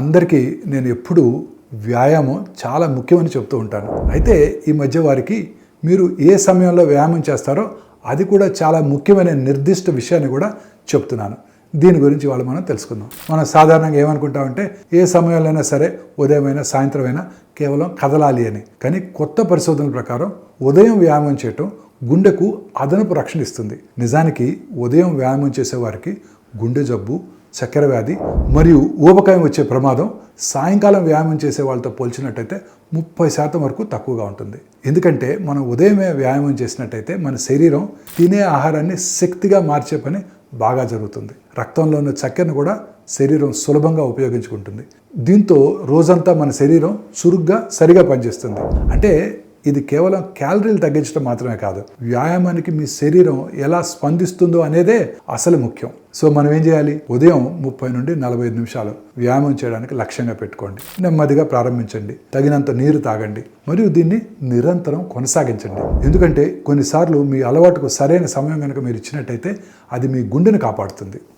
అందరికీ నేను ఎప్పుడూ వ్యాయామం చాలా ముఖ్యమని చెప్తూ ఉంటాను. అయితే ఈ మధ్య వారికి మీరు ఏ సమయంలో వ్యాయామం చేస్తారో అది కూడా చాలా ముఖ్యమైన నిర్దిష్ట విషయాన్ని కూడా చెప్తున్నాను. దీని గురించి మనం తెలుసుకుందాం. మనం సాధారణంగా ఏమనుకుంటామంటే ఏ సమయంలోనైనా సరే, ఉదయమైనా సాయంత్రమైనా కేవలం కదలాలి అని. కానీ కొత్త పరిశోధనల ప్రకారం ఉదయం వ్యాయామం చేయటం గుండెకు అదనపు రక్షణ ఇస్తుంది. నిజానికి ఉదయం వ్యాయామం చేసేవారికి గుండె జబ్బు, చక్కెర వ్యాధి మరియు ఊబకాయం వచ్చే ప్రమాదం సాయంకాలం వ్యాయామం చేసే వాళ్ళతో పోల్చినట్టయితే 30% వరకు తక్కువగా ఉంటుంది. ఎందుకంటే మనం ఉదయమే వ్యాయామం చేసినట్టయితే మన శరీరం తినే ఆహారాన్ని శక్తిగా మార్చే పని బాగా జరుగుతుంది. రక్తంలో ఉన్న చక్కెరను కూడా శరీరం సులభంగా ఉపయోగించుకుంటుంది. దీంతో రోజంతా మన శరీరం చురుగ్గా సరిగా పనిచేస్తుంది. అంటే ఇది కేవలం క్యాలరీలు తగ్గించడం మాత్రమే కాదు, వ్యాయామానికి మీ శరీరం ఎలా స్పందిస్తుందో అనేదే అసలు ముఖ్యం. సో మనం ఏం చేయాలి? ఉదయం 30 నుండి 45 నిమిషాలు వ్యాయామం చేయడానికి లక్ష్యంగా పెట్టుకోండి. నెమ్మదిగా ప్రారంభించండి. తగినంత నీరు తాగండి మరియు దీన్ని నిరంతరం కొనసాగించండి. ఎందుకంటే కొన్నిసార్లు మీ అలవాటుకు సరైన సమయం కనుక మీరు ఇచ్చినట్టయితే అది మీ గుండెను కాపాడుతుంది.